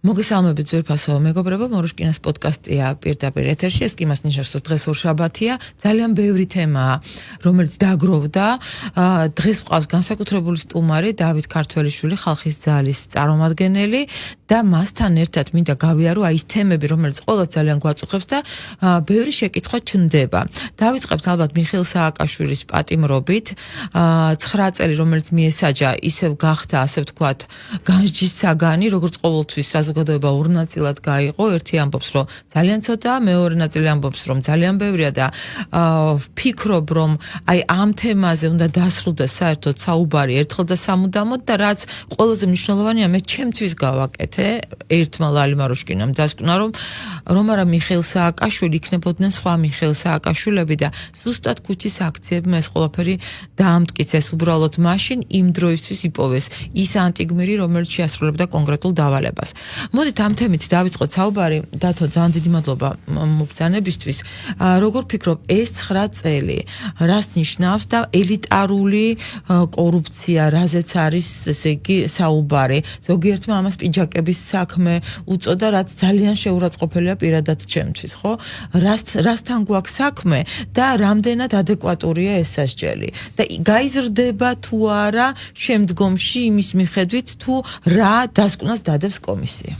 მოგესალმებით ძვირფასო მეგობრებო, მოროშკინას პოდკასტია პირდაპირ ეთერში. ეს კი მას ნიშნავს, რომ დღეს ორშაბათია, ძალიან ბევრი თემაა, რომელიც დაგროვდა. დღეს მყავს განსაკუთრებული სტუმარი დავით ქართველიშვილი, ხალხის ძალის წარმომადგენელი და მასთან ერთად მინდა გავიარო აი ის თემები, რომელიც ყოველს ძალიან გვაწუხებს და ბევრი შეკითხვა ჩნდება. დავიწყებთ ალბათ მიხეილ სააკაშვილის პატიმრობით. 9 წელი, რომელიც მიესაჯა, ისევ გახდა, ასე ვთქვათ, განსჯის საგანი, როგორც ყოველთვის საზოგადოება ორ ნაწილად გაიყო. ერთი ამბობს, რომ ძალიან ცოტაა, მეორე ნაწილი ამბობს, რომ ძალიან ბევრია და ვფიქრობ, რომ აი ამ თემაზე უნდა დასრულდეს საერთოდ საუბარი ერთხელ და სამუდამოდ და რაც ყველაზე მნიშვნელოვანია, მე ჩემთვის გავაკეთე, ერთმა ლალი მაროშკინამ დასკვნა, რომ არა მიხეილ სააკაშვილი იქნებოდნენ სხვა მიხეილ სააკაშვილები და ზუსტად ქუჩის აქციებმა ეს ყველაფერი დაამტკიცეს. უბრალოდ მაშინ იმ დროისთვის იპოვეს ის ანტიგმირი, რომელიც შეასრულებდა კონკრეტულ დავალებას. მოდით ამ თემით დავიწყოთ საუბარი. დათო, ძალიან დიდი მადლობა მობრძანებისთვის. როგორ ფიქრობ, ეს 9 წელი რას ნიშნავს და ელიტარული კორუფცია, რაზეც არის, ესე იგი, საუბარი. ზოგიერთმა ამას პიჯაკების საქმე უწოდა, რაც ძალიან შეურაცხყოფელია პირადად ჩემთვის, ხო? რასთან გვაქვს საქმე და რამდენად ადეკვატურია ეს სასჯელი. და გაიზრდება თუ არა შემდგომში იმის მიხედვით, თუ რა დასკვნას დადებს კომისია.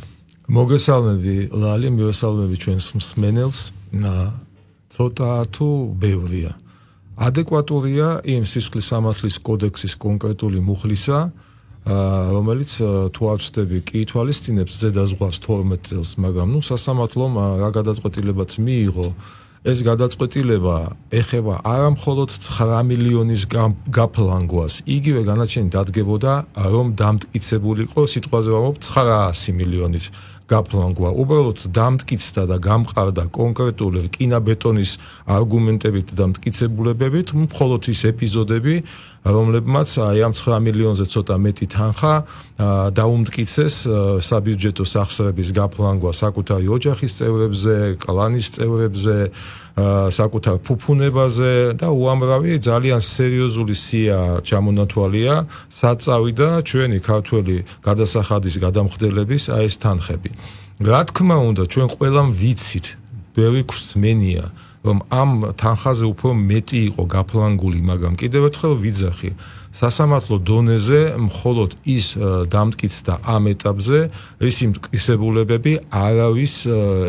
მოგესალმები ლალი, მივესალმები ჩვენს მსმენელს. ცოტა თუ ბევრია. ადეკვატურია იმ სისხლის სამართლის კოდექსის კონკრეტული მუხლისა, რომელიც თუ არ ვცდები კი ითვალისწინებს ზედაზღვას 12 წელს, მაგრამ სასამართლომ რა გადაწყვეტილებაც მიიღო. ეს გადაწყვეტილება ეხება არა მხოლოდ 9 მილიონის გაფლანგვას, იგივე განაჩენი დადგებოდა, რომ დამტკიცებულიყო, სიტყვაზე ვამბობ 900 მილიონის გაფლანგვა. უბრალოდ დამტკიცდა და გამყარდა კონკრეტული რკინაბეტონის არგუმენტებით და მტკიცებულებებით, მხოლოდ ის ეპიზოდები, რომლებმაც აი ამ 9 მილიონზე ცოტა მეტი თანხა დაუმტკიცეს საბიუჯეტო სახსრების გაფლანგვა საკუთარი ოჯახის წევრებზე, კლანის წევრებზე, საკუთარ ფუფუნებაზე და უამრავი ძალიან სერიოზული სია ჩამონათვალია საწავი და ჩვენი ქართველი გადასახადის გადამხდელების აი ეს თანხები. რა თქმა უნდა, ჩვენ ყველამ ვიცით, ბევრი გვსმენია, რომ ამ თანხაზე უფრო მეტი იყო გაფლანგული, მაგრამ კიდევ ერთხელ ვიძახი, სასამართლო დონეზე მხოლოდ ის დამტკიცდა ამ ეტაპზე, რის მტკიცებულებები არავის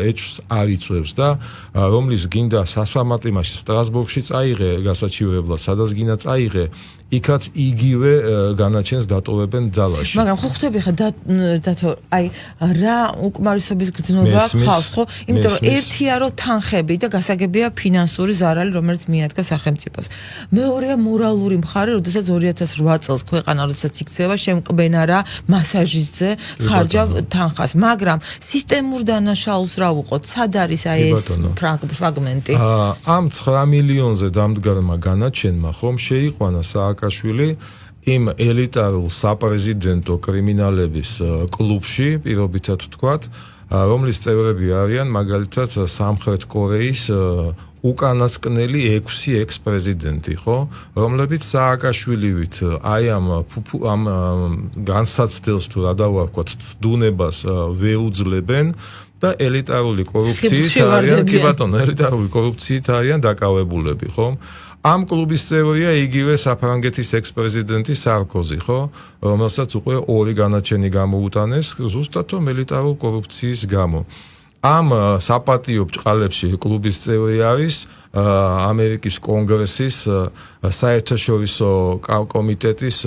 ეჭვს არ იწვევს და რომლის გინდა სასამართლო იმაში სტრასბურგში წაიღე გასაჩივრებლად, სადაც გინდა წაიღე, იქაც იგივე განაჩენს დატოვებენ ძალაში. მაგრამ ხო ხვდები ხა დათო, აი რა უკმარისობის გრძნობა ხავს, ხო? იმიტომ რომ ერთია რომ თანხები და გასაგებია ფინანსური ზარალი, რომელიც მიადგა სახელმწიფოს. მეორეა მორალური მხარე, როდესაც 2008 წელს ქვეყანა როდესაც იქცევა შემკბენა რა მასაჟისტზე ხარჯავ თანხას, მაგრამ სისტემურ დანაშაულს რა უყოთ, სად არის აი ეს ფრაგმენტი? ამ 9 მილიონზე დამდგარმა განაჩენმა ხომ შეიყვანა სააკაშვილი იმ ელიტარულ საპრეზიდენტო კრიმინალების კლუბში, პირობითად ვთქვათ, რომლის წევრები არიან მაგალითად სამხრეთ კორეის უკანასკნელი 6 ექს-პრეზიდენტი, ხო? რომლებიც სააკაშვილივით აი ამ განსაცდელს თუ რა დავარქვათ, დუნებას ვეუძლებენ და ელიტარული კორუფციით არიან, კი ბატონო, ელიტარული კორუფციით არიან დაკავებულები, ხო? ამ კლუბის წევრია იგივე საფრანგეთის ექს-პრეზიდენტი სარკოზი, ხო? რომელსაც უკვე 2 განაჩენი გამოუტანეს ზუსტად ელიტარულ კორუფციის გამო. ამ საპატიო ბრჭყალებში კლუბის წევრი არის ამერიკის კონგრესის საერთაშორისო კომიტეტის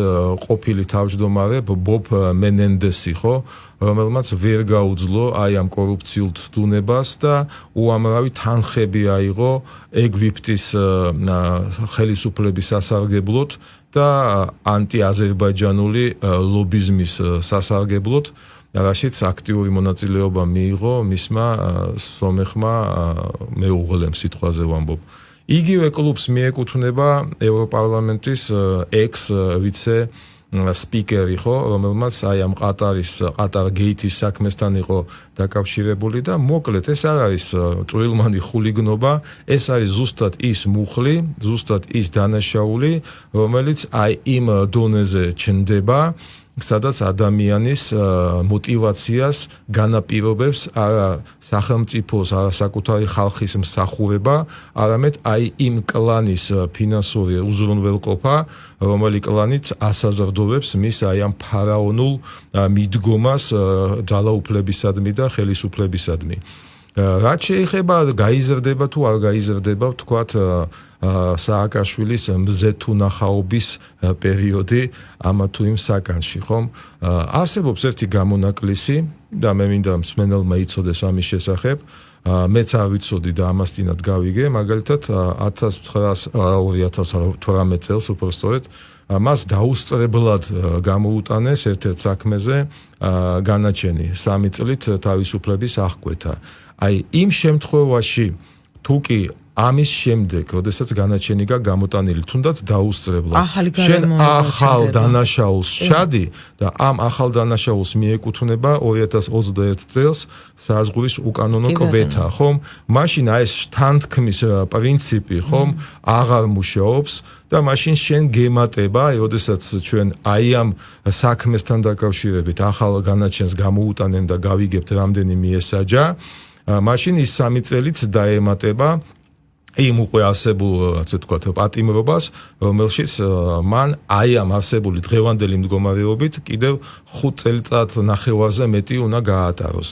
ყოფილი თავმჯდომარე ბობ მენენდესი, ხო? რომელმაც ვერ გაუძლო აი ამ კორუფციულ ცდუნებას და უამრავი თანხები აიღო ეგვიპტის ხელისუფლების სასარგებლოდ და ანტიაზერბაიჯანული ლობიზმის სასარგებლოდ, რაშიც აქტიური მონაწილეობა მიიღო მისმა სომეხმა მეუღლემ, სიტყვაზე ვამბობ. იგივე კლუბს მიეკუთვნება ევროპარლამენტის ექს-ვიცე სპიკერი, ხო, რომელმაც აი ამ ყატარ-გეითის საქმესთან იყო დაკავშირებული და მოკლედ ეს არ არის წვრილმანი ხულიგნობა, ეს არის ზუსტად ის მუხლი, ზუსტად ის დანაშაული, რომელიც აი იმ დონეზე ჩნდება სადაც ადამიანის мотивაციას განაპირობებს არა სახელმწიფოს, არა საკუთარი ხალხის მსახურება, არამედ აი იმ კლანის ფინანსური უზრუნველყოფა, რომელი კლანიც ასაზრდოვებს მის აი ამ ფარაონულ მიდგომას ძალაუფლებისადმი და ხელისუფლებისადმი. რაც შეეხება გაიზრდება თუ არ გაიზრდება, ვთქვათ, სააკაშვილის მზეთუნახაობის პერიოდი ამ თუ იმ საკანში, ხომ? არსებობს ერთი გამონაკლისი და მე მინდა მსმენელმა იცოდეს ამის შესახებ. მეც არ ვიცოდი და ამას წინათ გავიგე, მაგალითად 2018 წელს უბრალოდ მას დაუსწრებლად გამოუტანეს ერთ-ერთ საქმეზე განაჩენი 3 წლით თავისუფლების აღკვეთა. აი იმ შემთხვევაში თუ კი ამის შემდეგ, როდესაც განაჩენი გამოტანილი, თუნდაც დაუსწრებლად, შენ ახალ დანაშაულს ჩადი და ამ ახალ დანაშაულს მიეკუთვნება 2021 წელს საზღვრის უკანონო კვეთა, ხომ? მაშინ აი ეს შთანთქმის პრინციპი, ხომ, აღარ მუშაობს და მაშინ შენ გემატება, აი, როდესაც ჩვენ აი ამ საქმესთან დაკავშირებით ახალ განაჩენს გამოუტანენ და გავიგებთ რამდენიმე ესაჯა, მაშინ ის 3 წელიც დაემატება იმ უკვე არსებულ, ასე ვთქვათ, პატიმრობას, რომელშიც მან აი ამ არსებული დღევანდელი მდგომარეობით კიდევ 5 წელიწადნახევარზე მეტი უნდა გაატაროს.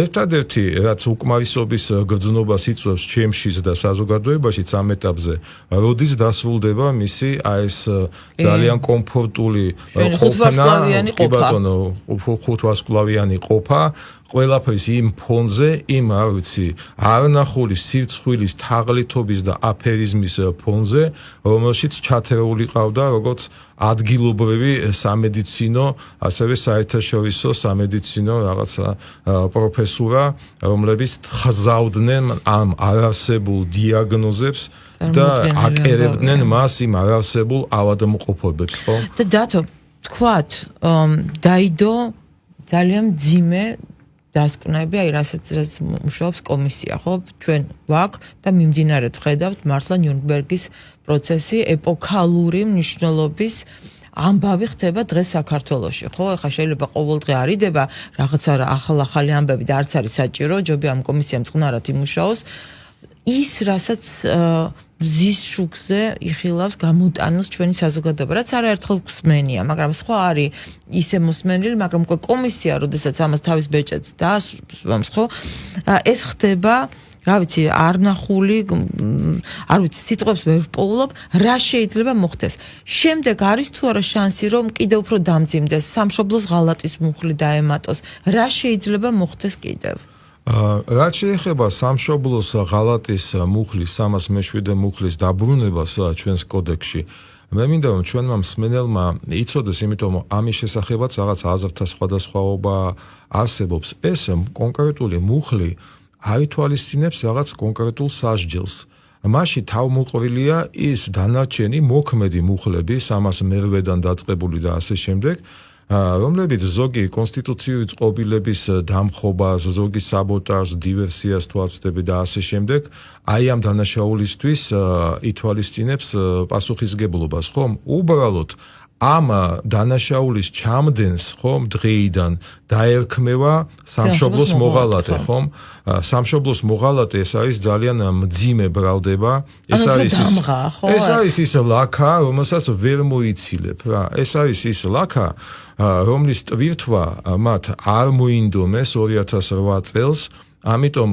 ერთადერთი, რაც უკმარისობის გრძნობას იწვევს ჩემშიც და საზოგადოებაშიც ამ ეტაპზე, როდის დასრულდება მისი აი ეს ძალიან კომფორტული ხუთვარსკვლავიანი ყოფა, ყველაფრის იმ ფონზე, იმ არ ვიცი, არნახული სირცხვილის, თაღლითობის და აფერიზმის ფონზე, რომელშიც ჩათრეული ყავდა როგორც ადგილობრივი სამედიცინო, ასევე საერთაშორისო სამედიცინო რაღაცა პროფესურა, რომლებიც ხზავდნენ ამ არარსებულ დიაგნოზებს და აკერებდნენ მას იმ არარსებულ ავადმყოფობებს, ხო? და დათო, თქვათ, დაიდო ძალიან მძიმე დასკვნები, აი რასაც მუშაობს კომისია, ხო? ჩვენ ვაკ და მიმდინარედ ხედავთ მართლა ნიურნბერგის პროცესი, ეპოქალური მნიშვნელობის ამბავი ხდება დღეს საქართველოში, ხო? ეხლა შეიძლება ყოველდღე არიდება რაღაცა ახალი ამბები და არც არის საჭირო, ჯობია ამ კომისიამ წყნარად იმუშაოს. ის რასაც მზის შუქზე იხილავს გამოტანილს ჩვენი საზოგადოება, რაც არაერთხელ გვსმენია, მაგრამ სხვა არის ისე მოსმენილი, მაგრამ უკვე კომისია, როდესაც ამას თავის ბეჭედს დაასვამს, ხო? ეს ხდება, რა ვიცი, არნახული, არ ვიცი, სიტყვებს ვერ ვპოულობ, რა შეიძლება მოხდეს. შემდეგ არის თუ არა შანსი, რომ კიდევ უფრო დამძიმდეს, სამშობლოს ღალატის მუხლი დაემატოს, რა შეიძლება მოხდეს კიდევ? რაც შეეხება სამშობლოს ღალატის მუხლის, 307 მუხლის დაბრუნებას ჩვენს კოდექსში, მე მინდა რომ ჩვენმა მსმენელმა იცოდეს, იმიტომ რომ ამის შესახებაც რაღაც აზრთა სხვადასხვაობა არსებობს. ეს კონკრეტული მუხლი აითვალისწინებს რაღაც კონკრეტულ სასჯელს. მაშინ თავმოყრილია ის დანარჩენი მოქმედი მუხლები, 308-დან დაწყებული და ასე შემდეგ, რომლებიც ზოგი კონსტიტუციური წყობილების დამხობას, ზოგი საბოტაჟს, დივერსიას თუ არ ვწდები და ასე შემდეგ, აი ამ დანაშაულისთვის ითვალისწინებს პასუხისგებლობას, ხომ? უბრალოდ ამ დანაშაულის ჩამდენს, ხომ, დღეიდან დაერქმევა სამშობლოს მოღალატე, ხომ? სამშობლოს მოღალატე ეს არის ძალიან მძიმე ბრალდება, ეს არის ის ლაქა, რომელსაც ვერ მოიცილებ, რა. ეს არის ის ლაქა, რომლის ტვირთვა მათ არ მოინდომეს 2008 წელს, ამიტომ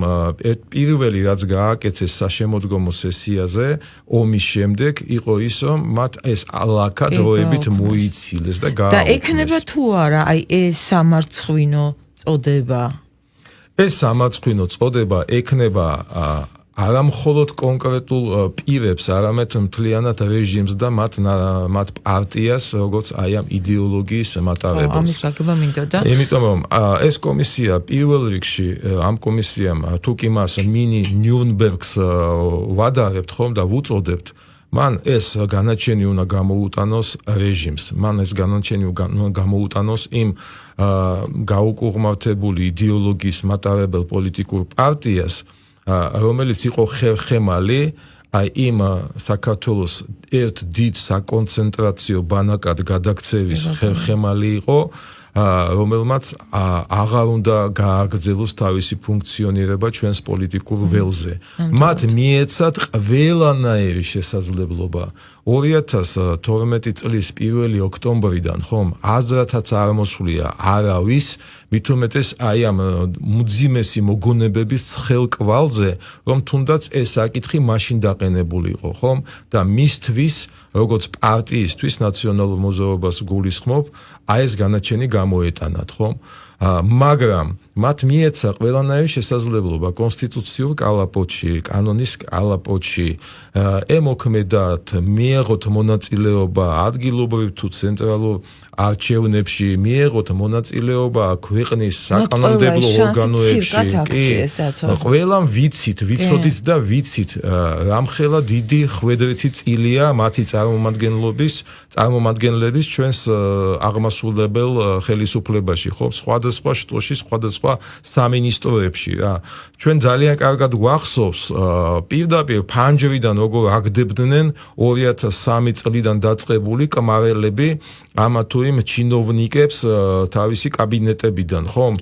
პირველი რაც გააკეთეს საშემოდგომო სესიაზე ომის შემდეგ იყო ის, რომ მათ ეს ლაქა დროებით მოიცილეს და გააუქმეს. და ექნება თუ არა აი ეს სამარცხვინო წოდება? ეს სამარცხვინო წოდება ექნება არა მხოლოდ კონკრეტულ პირებს, არამედ მთლიანად რეჟიმს და მათ პარტიას, როგორც აი ამ იდეოლოგიის მატარებელს. ამის გაგება მინდოდა. იმიტომ რომ ეს კომისია პირველ რიგში ამ კომისიამ თუ კი მას მინი ნიურნბერგს ვადარებთ ხომ და ვუწოდებთ, მან ეს განაჩენი უნდა გამოუტანოს რეჟიმს. მან ეს განაჩენი გამოუტანოს იმ გაუკუღმართებული იდეოლოგიის მატარებელ პოლიტიკურ პარტიას, რომელიც იყო ხერხემალი აი იმ საქართველოს ერთ დიდ საკონცენტრაციო ბანაკად გადაქცევის ხერხემალი იყო, რომელმაც აღარ უნდა გააგრძელოს თავისი ფუნქციონირება ჩვენს პოლიტიკურ ველზე. მათ მიეცათ ყველანაირი შესაძლებლობა 2012 წლის 1 ოქტომბრიდან, ხომ, აზრათაც არ მოსვლია არავის, მით უმეტეს აი ამ მძიმესი მოგონებების ცხელკვალზე, რომ თუნდაც ეს საკითხი მაშინ დაყენებული იყო, ხომ? და მისთვის, როგორც პარტიისთვის ნაციონალურ მოძრაობას გულისხმობ, აი ეს განაჩენი გამოეტანათ, ხომ? მაგრამ მათ მიეცა ყველანაირი შესაძლებლობა კონსტიტუციურ კალაპოტში, კანონის კალაპოტში, ემოქმედათ, მიეღოთ მონაწილეობა ადგილობრივ თუ ცენტრალურ არჩევნებში, მიეღოთ მონაწილეობა ქვეყნის საკანონმდებლო ორგანოებში. ყველამ ვიცით, ვიცოდით და ვიცით, რამხელა დიდი ხვედრითი წილია მათი წარმომადგენლების ჩვენს აღმასრულებელ ხელისუფლებაში, ხო? სხვადასხვა შტოში, სხვადასხვა სამინისტროებში რა. ჩვენ ძალიან კარგად გვახსოვს პირდაპირ ფანჯრიდან როგორ აგდებდნენ 2003 წლიდან დაწყებული კმარელები ამა თუ იმ ჩინოვნიკებს თავისი კაბინეტებიდან, ხომ?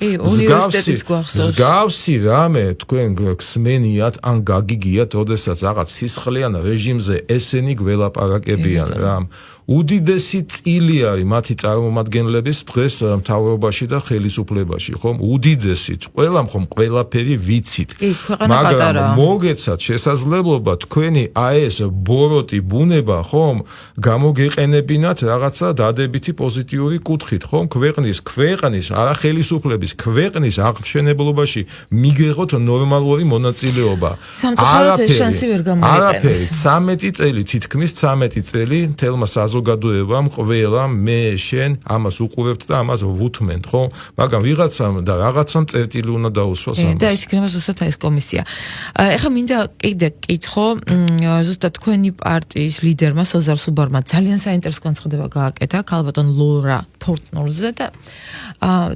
მსგავსი რამე თქვენ გსმენიათ ან გაგიგიათ, როდესაც რაღაც სისხლიან რეჟიმზე ესენი გველაპარაკებიან რა. უდიდესი წილი არის მათი წარმომადგენლების დღეს მთავრობაში და ხელისუფლებაში, ხომ? უდიდესი, ყველამ ხომ ყველაფერი ვიცით. მაგრამ მოგეცათ შესაძლებლობა თქვენი აი ეს ბოროტი ბუნება, ხომ, გამოგეყენებინათ რაღაცა დადებითი პოზიტიური კუთხით, ხომ? ქვეყნის, არა ხელისუფლების, ქვეყნის აღმშენებლობაში მიგეღოთ ნორმალური მონაწილეობა. არაფერი, 13 წელი, თითქმის 13 წელი თელმა საზოგადოებამ ყველამ მე შენ ამას უყურებთ და ამას ვუთმენთ, ხო? მაგრამ ვიღაცამ და რაღაცამ წერტილი უნდა დაუსვას ამას. და ისიქნება ზუსტად ეს კომისია. ეხლა მინდა კიდე კითხო, ზუსტად თქვენი პარტიის ლიდერმა სოზარ სუბარმა ძალიან საინტერესო განცხადება გააკეთა ქალბატონ ლორა ფორტნოლზე და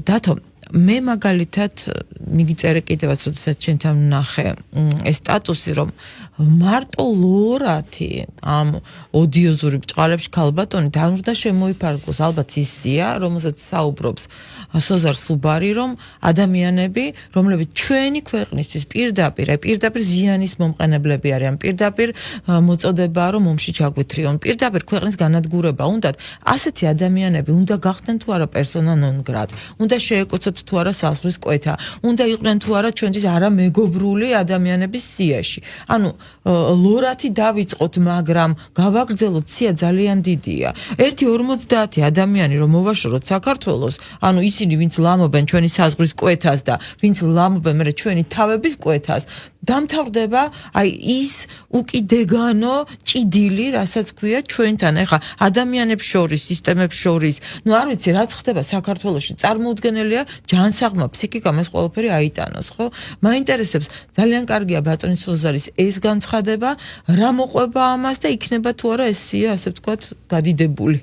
დათო მე მაგალითად მიგიწერე კიდევაც, როდესაც ჩვენთან ვნახე ეს სტატუსი, რომ მარტო ლორათი ამ ოდიოზური ბჭყალებში ქალბატონი და უნდა შემოიფარგლოს, ალბათ ისია, რომელსაც საუბრობს სოზარ სუბარი, რომ ადამიანები, რომლებიც ჩვენი ქვეყნისთვის პირდაპირ ზიანის მომყენებლები არიან, პირდაპირ მოწოდებაა, რომ ომში ჩაგვეთრიონ, პირდაპირ ქვეყნის განადგურება უნდათ, ასეთი ადამიანები უნდა გახდნენ თუ არა პერსონა ნონ გრატა, უნდა შეეკოცოთ თუ არა საზღვრის კვეთა, უნდა იყვნენ თუ არა ჩვენთვის არამეგობრული ადამიანების სიაში. ანუ ლორათი დავიწყოთ, მაგრამ გავაგრძელოთ სია ძალიან დიდია. 1.50 ადამიანი რომ მოვაშოროთ საქართველოს, ანუ ისინი ვინც ლამობენ ჩვენი საზღვრის კვეთას და ვინც ლამობენ მე ჩვენი თავების კვეთას, დამთავრდება აი ის უკიდეგანო ჭიდილი, რასაც ქვია ჩვენთან. ეხლა ადამიანებს შორის, სისტემებს შორის, ნუ არ ვიცი რაც ხდება საქართველოში, წარმოუდგენელია ჯანსაღმა ფსიქიკამ ეს ყველაფერი აიტანოს, ხო? მაინტერესებს, ძალიან კარგია ბატონი სოზარის ეს განცხადება, რა მოყვება ამას და იქნება თუ არა ეს სია, ასე ვთქვათ, გადიდებული.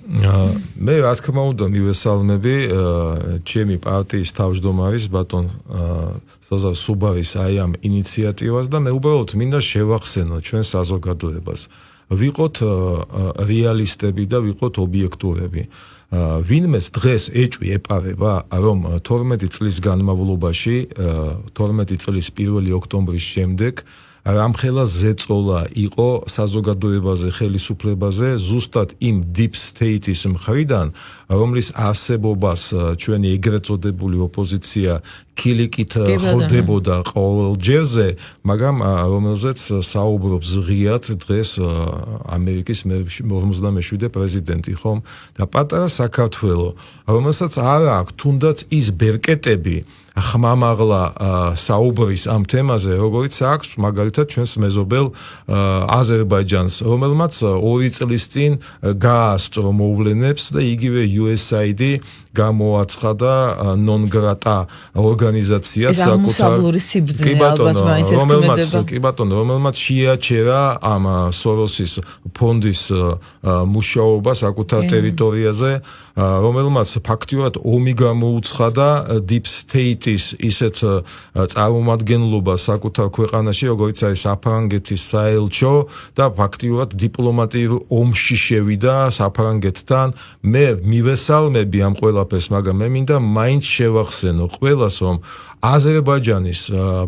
მე რა თქმა უნდა მივესალმები ჩემი პარტიის თავმჯდომარის ბატონ სოზარ სუბარის აი ამ ინიციატივას და მე უბრალოდ მინდა შევახსენო ჩვენ საზოგადოებას. ვიყოთ რეალისტები და ვიყოთ ობიექტურები. ვინმეს დღეს ეჭვი ეპარება, რომ 12 წლის განმავლობაში, 12 წლის 1 ოქტომბრის შემდეგ რამხელა ზეწოლა იყო საზოგადოებაზე, ხელისუფლებაზე, ზუსტად იმ deep state-ის მხრიდან, რომლის არსებობას ჩვენი ეგრეთ წოდებული ოპოზიცია კილიკით ხვდებოდა ყოველ ჯერზე, მაგრამ რომელზეც საუბრობს ღიად დღეს ამერიკის 57 პრეზიდენტი, ხომ? და პატარა საქართველო, რომელსაც არ აქვს თუნდაც ის ბერკეტები, ხმამაღლა საუბრის ამ თემაზე, როგორც აქვს მაგალითად ჩვენს მეზობელ აზერბაიჯანს, რომელმაც 2 წლის წინ გაასწრო მოვლენებს და იგივე USAID გამოაცხადა non grata ორგანიზაციად საკუთარ კი ბატონო, რომელმაც შეაჩერა ამ სოროსის ფონდის მუშაობა საკუთარ ტერიტორიაზე, რომელმაც ფაქტიურად ომი გამოუცხადა Deep State-ის ისეთ წარმომადგენლობა საკუთარ ქვეყანაში, როგორც არის საფრანგეთის საელჩო და ფაქტიურად დიპლომატიურ ომში შევიდა საფრანგეთთან. მე მივესალმები ამ ყველაფერს, მაგრამ მე მინდა მაინც შევახსენო ყველას, რომ აზერბაიჯანის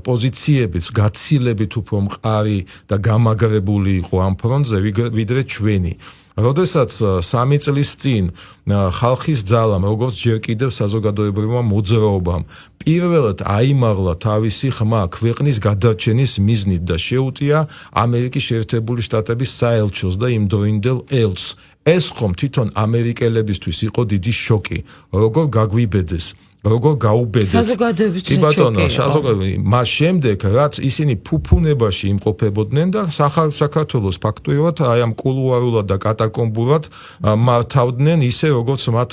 პოზიციებიც გაცილებით უფრო მყარი და გამაგრებული იყო ამ ფრონტზე, ვიდრე ჩვენი. როდესაც 3 წლის წინ ხალხის ძალამ, როგორც ჯერ კიდევ საზოგადოებრივმა მოძრაობამ, პირველად აიმაღლა თავისი ხმა ქვეყნის გადარჩენის მიზნით და შეუტია ამერიკის შეერთებული შტატების საელჩოს და იმ დროინდელ ელჩს. ეს ხომ თვითონ ამერიკელებისთვის იყო დიდი შოკი, როგორ გაგვიბედეს. როგორ გაუბედეს საზოგადოებისთვის შოკი. მას შემდეგ, რაც ისინი ფუფუნებაში იმყოფებოდნენ და საქართველოს ფაქტობრივად აი ამ კულუარულად და კატაკომბურად მართავდნენ ისე, როგორც მათ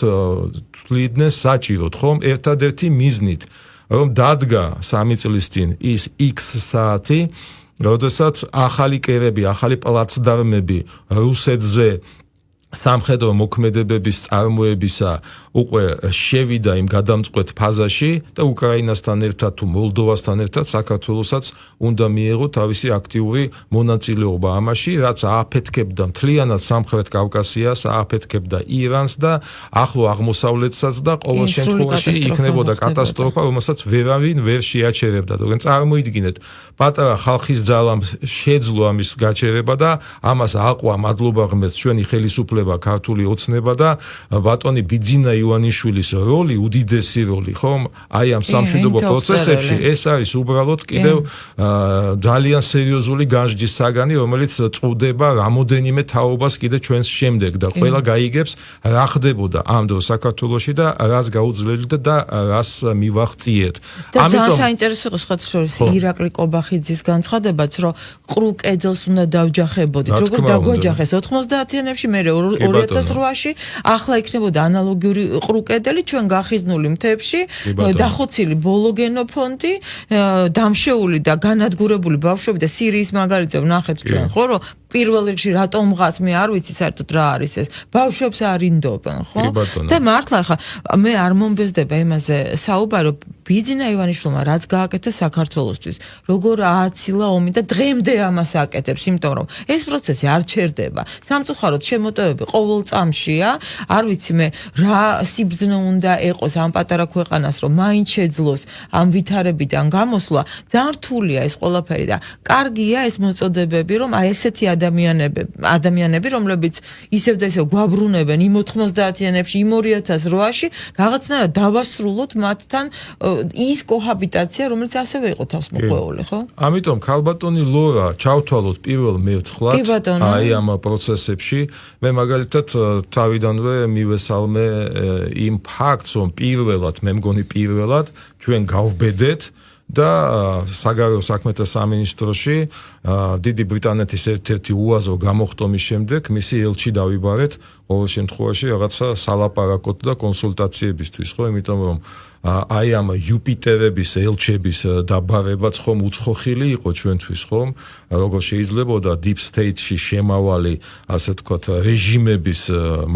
თვლიდნენ საჭიროდ, ხომ? ერთადერთი მიზნით, რომ დადგა 3 წლის წინ ის X საათი, როდესაც ახალი კერები, ახალი პლაცდარმები რუსეთზე სამხედრო მოქმედებების წარმოებისა უკვე შევიდა იმ გადამწყვეტ ფაზაში და უკრაინასთან ერთად თუ მოლდოვასთან ერთად საქართველოსაც უნდა მიეღო თავისი აქტიური მონაწილეობა ამაში, რაც ააფეთქებდა მთლიანად სამხრეთ კავკასიას, ააფეთქებდა ირანს და ახლო აღმოსავლეთსაც და ყოველ შემთხვევაში იქნებოდა კატასტროფა, რომელსაც ვერავინ ვერ შეაჩერებდა. თქვენ წარმოიდგინეთ, პატარა ხალხის ძალამ შეძლო ამის გაჩერება და ამას აყვა მადლობა ღმერთს ჩვენი ხელისუფლება, ქართული ოცნება და ბატონი ბიძინა ივანიშვილის როლი, უდიდესი როლი, ხომ? აი ამ სამშვიდობო პროცესებში ეს არის უბრალოდ კიდევ ძალიან სერიოზული განსჯის საგანი, რომელიც წვდება რამოდენიმე თაობას კიდე ჩვენს შემდეგ და ყველა გაიგებს რა ხდებოდა ამ დროს საქართველოში და რას გაუძლელდა და რას მივაღწიეთ. და ძალიან საინტერესო იყო სხვათა შორის ირაკლი კობახიძის განცხადებაც, რომ ყრუ კედელს უნდა დავჯახებოდით, როგორ დაგვაჯახეს 90-იანებში, მე 2008-ში, ახლა იქნებოდა ანალოგიური ყრუ კედელი ჩვენ გახიზნული მთებში, დახოცილი ბოლო გენოფონდი, დამშეული და განადგურებული ბავშვები და სირიის მაგალითზე ვნახეთ ჩვენ, ხო, რომ პირველ რიგში რატომღაც მე არ ვიცი საერთოდ რა არის ეს. ბავშვებს არინდობენ, ხო? და მართლა ხა მე არ მომბეზდება იმაზე საუბარი, ბიძინა ივანიშვილმა რაც გააკეთა საქართველოსთვის, როგორ ააცილა ომი და დღემდე ამას აკეთებს, იმიტომ რომ ეს პროცესი არ ჩერდება. სამწუხაროდ შემოტევები ყოველ წამშია, არ ვიცი მე რა სიბრძნე უნდა ეყოს ამ პატარა ქვეყანას, რომ მაინც შეძლოს ამ ვითარებიდან გამოსვლა. ძალიან რთულია ეს ყველაფერი და კარგია ეს მოწოდებები, რომ აი ესეთი ადამიანები, რომლებიც ისევ და ისევ გვაბრუნებენ იმ 90-იანებში, იმ 2008-ში, რაღაცნაირად დავასრულოთ მათთან ის კოჰაბიტაცია, რომელიც ასევე იყო თავსმოყვეული, ხო? ამიტომ ქალბატონი ლორა ჩავთვალოთ პირველ მერცხლად აი ამ პროცესებში. მე მაგალითად თავიდანვე მივესალმე იმ ფაქტს, რომ პირველად, მე მგონი პირველად ჩვენ გავბედეთ და საგარეო საქმეთა სამინისტროში დიდი ბრიტანეთის ერთ-ერთი უაზრო გამოხტომის შემდეგ მისი ელჩი დავიბარეთ ყოველ შემთხვევაში რაღაცა სალაპარაკოთ და კონსულტაციებისთვის, ხო, იმიტომ რომ აი ამ იუპიტერების ელჩების დაბარებაც ხომ უცხოხილი იყო ჩვენთვის, ხომ? როგორ შეიძლებოდა Deep State-ში შემავალი, ასე ვთქვათ, რეჟიმების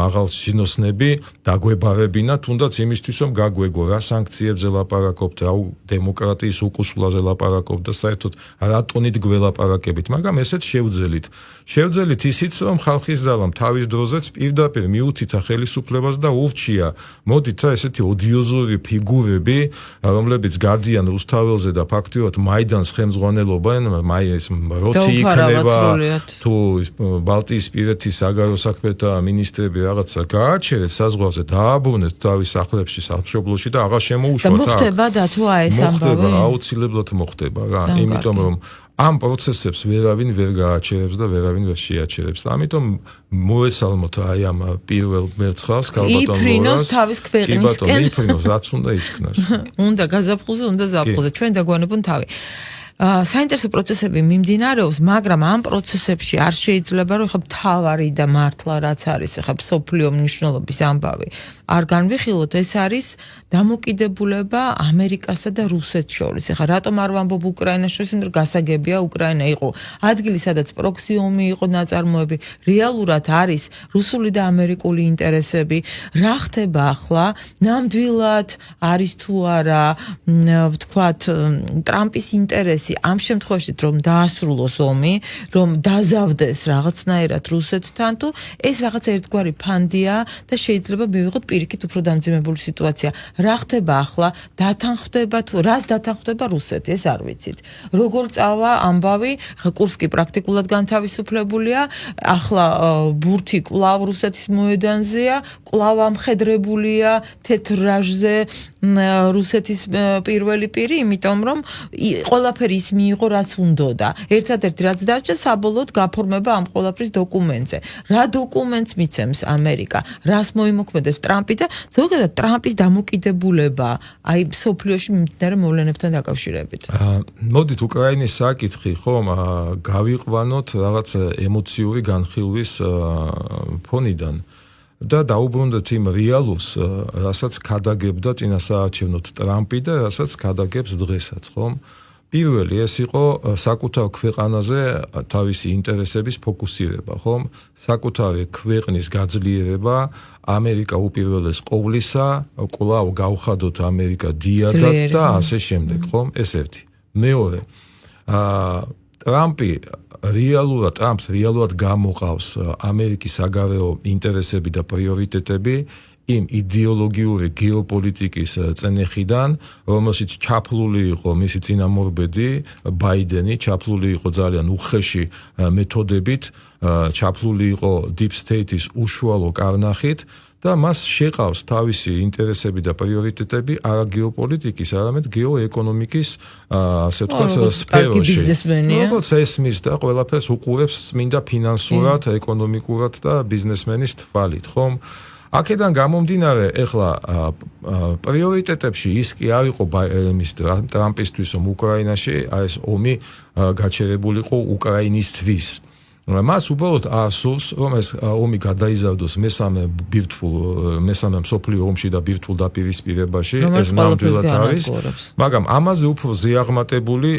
მაღალჩინოსნები დაგვებარებინა, თუნდაც იმისთვის, რომ გაგვეგო რა სანქციებზე ლაპარაკობთ, რა დემოკრატიის უკუსვლაზე ლაპარაკობთ და საერთოდ რა ტონით გველაპარაკებით, მაგრამ ესეც შევძელით ისიც, რომ ხალხის ძალამ თავის დროზეც პირდაპირ მიუთითა ხელისუფლებას და ურჩია, მოდით რა ესეთი ოდიოზური ფიგურები, რომლებიც გადიან რუსთაველზე და ფაქტიურად მაიდანს ხელმძღვანელობენ, ეს როთი იქნება, თუ ბალტიისპირეთის საგარეო საქმეთა მინისტრები რაღაცა გააჩერეთ საზღვარზე, დააბრუნეთ თავის სახლებში, სამშობლოში და აღარ შემოუშვათ. და მოხდება და თუ აი ეს ამბავი? მოხდება, აუცილებლად მოხდება რა, იმიტომ რომ ამ პროცესებს ვერავინ ვერ გააჩერებს და ვერავინ ვერ შეაჩერებს. და ამიტომ მოესალმოთ აი ამ პირველ მერცხალს ქალბატონ ლორას. იფრინოს თავის ქვეყნისკენ. იფრინოს, რაც უნდა ისქნას. უნდა გაზაფხულზე, უნდა ზაფხულზე. ჩვენ დაგვანებონ თავი. საინტერესო პროცესები მიმდინარეობს, მაგრამ ამ პროცესებში არ შეიძლება რომ ხა მთავარი და მართლა რაც არის ხა სოფლიო მნიშვნელობის ამბავი არ განვიხილოთ, ეს არის დამოკიდებულება ამერიკასა და რუსეთს შორის. ხა რატომ არ ვამბობ უკრაინას შორის, იმიტომ რომ გასაგებია უკრაინა იყო ადგილი, სადაც პროქსი ომი იყო ნაწარმოები, რეალურად არის რუსული და ამერიკული ინტერესები. რა ხდება ახლა? ნამდვილად არის თუ არა ვთქვათ ტრამპის ინტერესი ამ შემთხვევაში რომ დაასრულოს ომი, რომ დაზავდეს რაღაცნაირად რუსეთთან, თუ ეს რაღაც ერთგვარი ფანდია და შეიძლება მივიღოთ პირიქით უფრო დამძიმებული სიტუაცია. რა ხდება ახლა? დათანხმდება თუ რას დათანხმდება რუსეთი, ეს არ ვიცით. როგორ წავა ამბავი, კურსკი პრაქტიკულად განთავისუფლებულია, ახლა ბურთი კვლავ რუსეთის მოედანზეა, კვლავ ამხედრებულია თეთრ რაჟზე რუსეთის პირველი პირი, იმიტომ რომ ყველაფერი ის მიიღო რაც უნდოდა. ერთადერთი რაც დარჩა საბოლოოდ გაფორმება ამ ყველაფრის დოკუმენტზე. რა დოკუმენტს მიცემს ამერიკა? რას მოიმოქმედებს ტრამპი და ზოგადად ტრამპის დამოკიდებულება აი სოფლიოში მიმდინარე მოვლენებთან დაკავშირებით. მოდით უკრაინის საკითხი ხომ გავიყვანოთ რაღაც ემოციური განხილვის ფონიდან და დაუბრუნდეთ იმ რეალურს, რასაც ქადაგებდა წინასაარჩევნოდ ტრამპი და რასაც ქადაგებს დღესაც, ხომ? პირველი ეს იყო საკუთარ ქვეყანაზე თავისი ინტერესების ფოკუსირება, ხომ? საკუთარი ქვეყნის გაძლიერება, ამერიკა უპირველეს ყოვლისა, კვლავ გავხადოთ ამერიკა დიადად და ასე შემდეგ, ხომ? ეს ერთი. მეორე, ტრამპს რეალურად გამოყავს ამერიკის საგარეო ინტერესები და პრიორიტეტები იმ იდეოლოგიური გეოპოლიტიკის წენეხიდან, რომელშიც ჩაფლული იყო მისი წინამორბედი ბაიდენი, ჩაფლული იყო ძალიან უხეში მეთოდებით, ჩაფლული იყო deep state-ის უშუალო კარნახით და მას შეყავს თავისი ინტერესები და პრიორიტეტები არა გეოპოლიტიკის, არამედ გეოეკონომიკის, ასე ვთქვათ, სფეროში. როგორც ესმის და ყველაფერს უყურებს წმინდა ფინანსურად, ეკონომიკურად და ბიზნესმენის თვალით, ხომ? აქედან გამომდინარე, ეხლა პრიორიტეტებში ის კი არ იყო ტრამპისთვის, რომ უკრაინაში ეს ომი გაჩერებულიყო უკრაინისთვის. მას უბრალოდ ასურს, რომ ეს ომი გადაიზარდოს მესამე მსოფლიო ომში და ბირთვულ დაპირისპირებაში, ეს ნამდვილად არის. მაგრამ ამაზე უფრო ზეაღმატებული,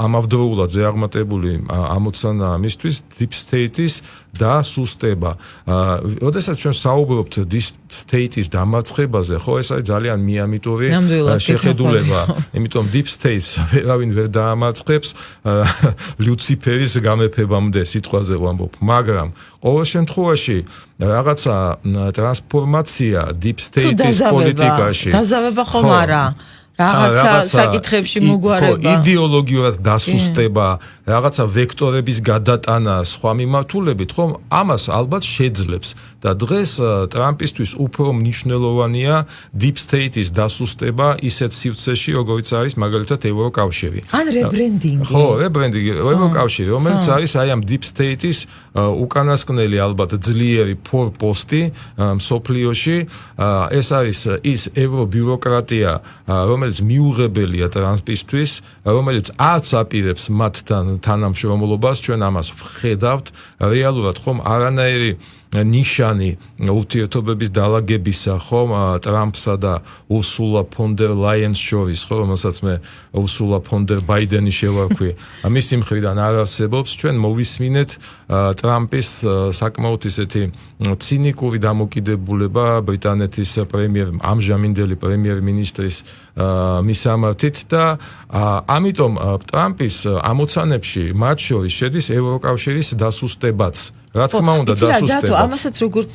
ამავდროულად ზეაღმატებული ამოცანა მისთვის deep state-ის დასუსტება. როდესაც ჩვენ საუბრობთ deep state-ის დამარცხებაზე, ხო, ეს არის ძალიან მიამიტური შეხედულება, იმიტომ deep state-ს ვერავინ ვერ დაამარცხებს ლუციფერის გამეფებამდე სიტყვაზე ვამბობ, მაგრამ ყოველ შემთხვევაში რაღაცა ტრანსფორმაცია deep state-ის პოლიტიკაში. დაზავება ხომ არა? რაღაცა საკითხებში მოგვარება, იდეოლოგიურად დასუსტება, რაღაცა ვექტორების გადატანა სხვა მიმართულებით, ხომ? ამას ალბათ შეძლებს და დღეს ტრამპისთვის უფრო მნიშვნელოვანია deep state-ის დასუსტება ისეთ სივრცეში, როგორც არის მაგალითად ევროკავშირი. ან რებრენდინგი. ხო, რებრენდინგი, ევროკავშირი, რომელიც არის აი ამ deep state-ის უკანასკნელი ალბათ ძლიერი ფორპოსტი მსოფლიოში. ეს არის ის ევრობიუროკრატია, რომელიც მიუღებელია ტრამპისთვის, რომელიც არც აპირებს მათთან თანამშრომლობას, ჩვენ ამას ვხედავთ, რეალურად ხომ არანაირი ნიშანი ურთიერთობების დალაგებისა, ხომ, ტრამპსა და ურსულა ფონ დერ ლაიენს შორის, ხო, რომელსაც მე ურსულა ფონ დერ ბაიდენი შევარქვი, მისი მხრიდან არ არსებობს. ჩვენ მოვისმინეთ ტრამპის საკმაოდ ისეთი ცინიკური დამოკიდებულება ბრიტანეთის ამჟამინდელი პრემიერ-მინისტრის მისამართით და ამიტომ ტრამპის ამოცანებში მათ შორის შედის ევროკავშირის დასუსტებაც. რა თქმა უნდა დასუსტებაც. ამასაც როგორც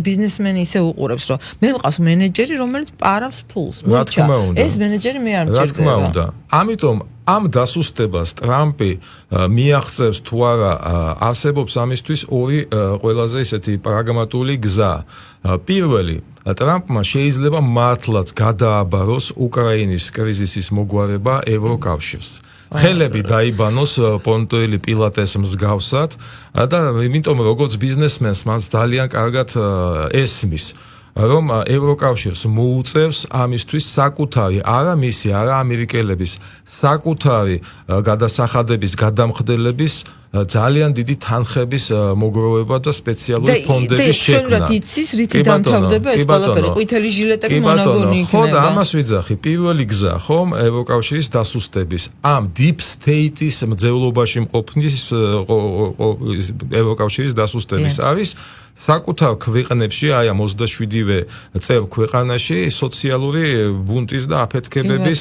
ბიზნესმენი ისე უყურებს, რომ მე მყავს მენეჯერი, რომელიც პარავს ფულს. რა თქმა უნდა. ეს მენეჯერი მე არ მჭირდება. რა თქმა უნდა. ამიტომ ამ დასუსტებას ტრამპი მიაღწევს თუ არა, არსებობს ამისთვის ორი ყველაზე ისეთი პრაგმატული გზა. პირველი, ტრამპმა შეიძლება მართლაც გადააბაროს უკრაინის კრიზისის მოგვარება ევროკავშირს. ხელები დაიბანოს პონტოელი პილატეს მსგავსად და იმიტომ როგორც ბიზნესმენს მას ძალიან კარგად ესმის რომ ევროკავშირს მოუწევს ამისთვის საკუთარი, არა მისი, არა ამერიკელების, საკუთარი გადასახადების, გადამხდელების ძალიან დიდი თანხების მოგროვება და სპეციალური ფონდების შექმნა. და იცის რითი დამთავრდება ეს ყველაფერი, ყვითელი ჟილეტები მონაგონი იქნება. ხო და ამას ვიძახი, პირველი გზა ხომ ევროკავშირის დასუსტების, ამ deep state-ის მძევლობაში მყოფნის ევროკავშირის დასუსტების არის საკუთარ ქვეყნებში, აი ამ 27-ვე წევრ ქვეყანაში სოციალური ბუნტის და აფეთქებების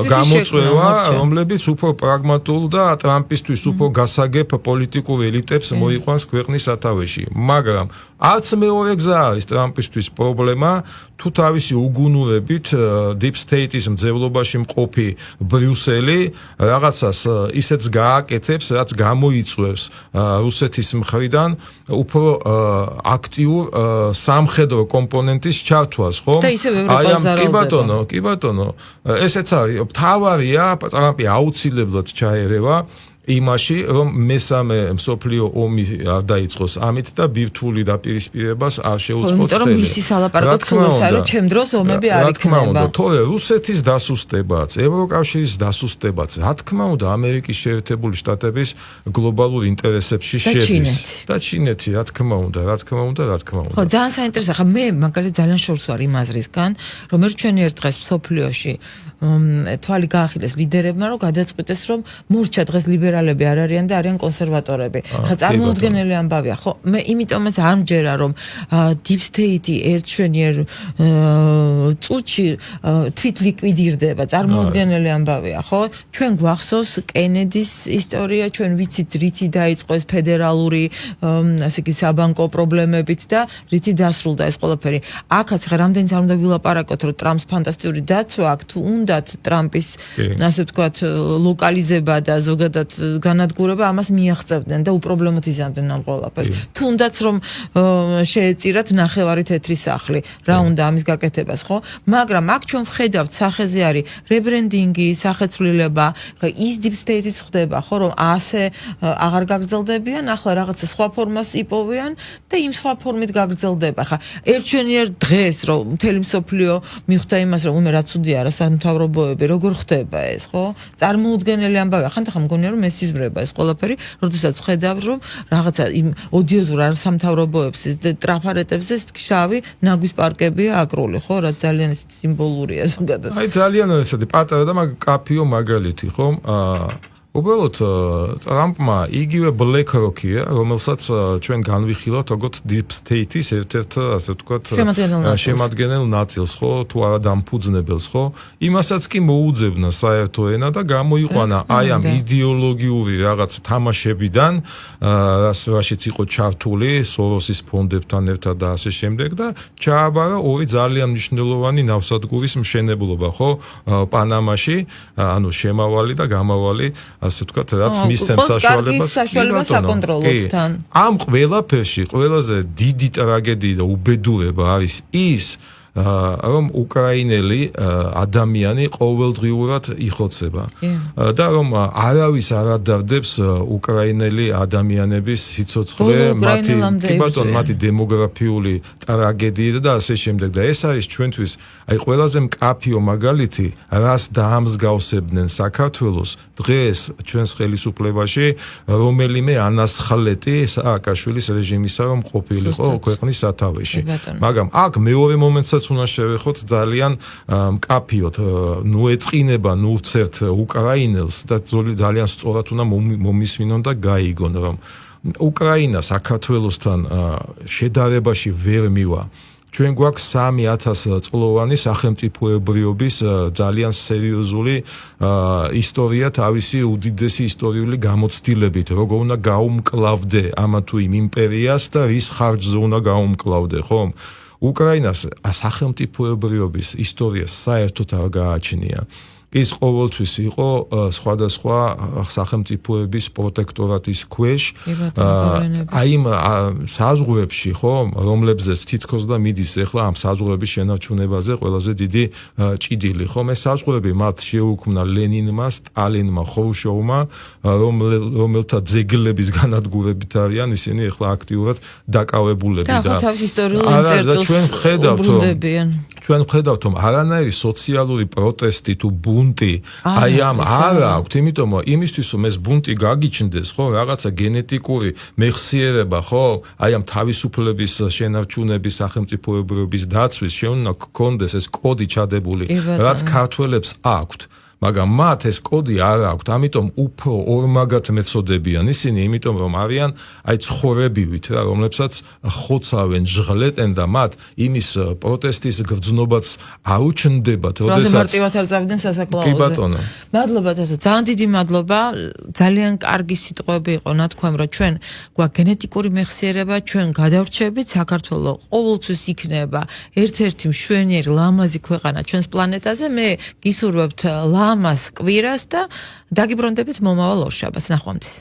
გამოწვევა, რომლებიც უფრო პრაგმატულ და ტრამპისთვის უფრო გასაგებ პოლიტიკურ ელიტებს მოიყვანს ქვეყნის სათავეში. მაგრამ არც მეორე გზა არის ტრამპისთვის პრობლემა, თუ თავისი უგუნურებით deep state-ის მძევლობაში მყოფი ბრიუსელი რაღაცას ისეთს გააკეთებს, რაც გამოიწვევს რუსეთის მხრიდან უფრო აქტიურ სამხედრო კომპონენტის ჩართვას, ხო? და ისევ ევროპას ზარალდება. კი ბატონო, ესეც არის, ტრამპი ტრამპი აუცილებლად ჩაერევა იმაში, რომ მესამე მსოფლიო ომი არ დაიწყოს ამით და ბირთვული დაპირისპირებას არ შეუწყოს. იმიტომ რომ მისი სალაპარაკო ცხოველს არის, ჩემ დროს ომები არ იქნება. თორე რუსეთის დასუსტებაც, ევროკავშირის დასუსტებაც, რა თქმა უნდა, ამერიკის შეერთებული შტატების გლობალურ ინტერესებში შედის. და ჩინეთი, რა თქმა უნდა. ხო, ძალიან საინტერესო. ხა მე მაგალითად ძალიან შორს ვარ იმ აზრისგან, რომ ჩვენი ერთ დღეს მსოფლიოში თვალი გაახილეს ლიდერებმა, რომ გადაწყვიტეს, რომ მორჩა დღეს ლიბერალები არ არიან და არიან კონსერვატორები. ხა წარმოუდგენელი ამბავია, ხო? მე იმიტომაც არ მჯერა, რომ deep state-ი ერთ ჩვენიერ წუთში თვით ლიკვიდირდება. წარმოუდგენელი ამბავია, ხო? ჩვენ გვახსოვს კენედის ისტორია, ჩვენ ვიცით რითი დაიწყო ეს ფედერალური ასე იგი საბანკო პრობლემებით და რითი დასრულდა ეს ყველაფერი. აქაც ხა რამდენიც არ უნდა ვილაპარაკოთ, რომ ტრამპს ფანტასტიკური დაცვა აქვს, თუ უნდა ტრამპის ასე ვთქვათ ლოკალიზება და ზოგადად განადგურება ამას მიაღწევდნენ და უპრობლემოდ იზამდნენ ამ ყველაფერს. თუნდაც რომ შეეწირათ ნახევარი თეთრი სახლი, რა უნდა ამის გაკეთებას, ხო? მაგრამ აქ ჩვენ ვხედავთ სახეზე არის რებრენდინგი, სახეცვლილება, ის deep state-იც ხდება, ხო, რომ ასე აღარ გაგრძელდებიან, ახლა რაღაცა სხვა ფორმას იპოვიან და იმ სხვა ფორმით გაგრძელდება. ხა ერთჩვენიერ დღეს რომ მთელი მსოფლიო მიხვდა იმას, რომ უმე რა ცუდია რა სამთავრობოები, როგორ ხდება ეს, ხო? წარმოუდგენელი ამბავია. ხანდახან მგონია რომ ეს იზრდება ეს ყველაფერი, როდესაც ხედავ რომ რაღაცა იმ ოდიოზურ არ სამთავრობოებს ტრაფარეტებზე შავი ნაგვის პარკებია აკრული, ხო? რაც ძალიან სიმბოლურია ზოგადად. აი ძალიან ესეთი პატარა და კაფიო მაგალითი, ხო? უბრალოდ ტრამპმა იგივე BlackRock-ია, რომელსაც ჩვენ განვიხილავთ როგორც deep state-ის ერთ-ერთ ასე ვთქვათ შემადგენელ ნაწილს, ხო, თუ არა დამფუძნებელს, ხო? იმასაც კი მოუძებნა საერთო ენა და გამოიყვანა აი ამ იდეოლოგიური რაღაც თამაშებიდან, რაშიც იყო ჩართული სოროსის ფონდებთან ერთად და ასე შემდეგ და ჩააბარა ორი ძალიან მნიშვნელოვანი ნავსადგურის მშენებლობა, ხო? პანამაში, ანუ შემავალი და გამავალი ასე ვთქვათ, რაც მისცემს საშუალებას აკონტროლოთთან. ამ ყველაფერში ყველაზე დიდი ტრაგედია და უბედურება არის ის, რომ უკრაინელი ადამიანი ყოველდღიურად იხოცება და რომ არავის არ ადარდებს უკრაინელი ადამიანების სიცოცხლე, მათი დემოგრაფიული ტრაგედია და ასე შემდეგ და ეს არის ჩვენთვის აი ყველაზე მკაფიო მაგალითი, რას დაამსგავსებდნენ საქართველოს დღეს ჩვენს ხელისუფლებაში რომელიმე ანასხლეტი სააკაშვილის რეჟიმისა რომ ყოფილიყო ქვეყნის სათავეში. მაგრამ აქ მეორე მომენტსაც უნდა შევეხოთ ძალიან მკაფიოდ, ნუ ეწყინება ნურცერთ უკრაინელს და ძალიან სწორად უნდა მომისმინონ და გაიგონ, რომ უკრაინა საქართველოსთან შედარებაში ვერ მივა. ჩვენ გვაქვს 3000 წლოვანი სახელმწიფოებრიობის ძალიან სერიოზული ისტორია თავისი უდიდესი ისტორიული გამოცდილებით, როგორ უნდა გაუმკლავდე ამა თუ იმ იმპერიას და რის ხარჯზე უნდა გაუმკლავდე, ხო? უკრაინას სახელმწიფოებრიობის ისტორიას საერთოდ არ გააჩნია. ის ყოველთვის იყო სხვადასხვა სახელმწიფოების პროტექტორატის ქვეშ აი იმ საზღვრებში ხო რომლებზეც თითქოს და მიდის ახლა ამ საზღვრების შენარჩუნებაზე ყველაზე დიდი ჭიდილი ხო მე საზღვრები მათ შეუქმნა ლენინმა სტალინმა ხრუშოვმა რომელთა ძეგლების განადგურებით არიან ისინი ახლა აქტიურად დაკავებულები და თავის ისტორიულ ინტერესს უბრუნდებიან ჩვენ ვხედავთ რომ არანაირი სოციალური პროტესტი თუ ბუნტი აი ამ არ აქვს იმიტომ რომ იმისთვის რომ ეს ბუნტი გაგიჩნდეს ხო რაღაცა გენეტიკური მეხსიერება ხო აი ამ თავისუფლების შენარჩუნების სახელმწიფოებრიობის დაცვის შეუნა გქონდეს ეს კოდი ჩადებული რაც ქართველებს აქვთ მაგრამ მათ ეს კოდი არ აქვთ, ამიტომ უფრო ორმაგად მეწოდებიან ისინი, იმიტომ რომ არიან აი ცხოვრებივით რა, რომლებსაც ხოცავენ, ჟღლეტენ და მათ იმის პროტესტის გრძნობაც აუჩნდებათ, როდესაც მარტივად არ წავიდნენ სასაკლაოზე. კი ბატონო. მადლობა თასო, ძალიან დიდი მადლობა. ძალიან კარგი სიტყვები იყო ნათქვამ, რომ ჩვენ გვაქვს გენეტიკური მეხსიერება, ჩვენ გადავრჩებით, საქართველოს ყოველთვის იქნება ერთ-ერთი მშვენიერი ლამაზი ქვეყანა ჩვენს პლანეტაზე. მე გისურვებთ ამას კვირას და დაგიბრუნდებით მომავალ ორშაბათს. ნახვამდის.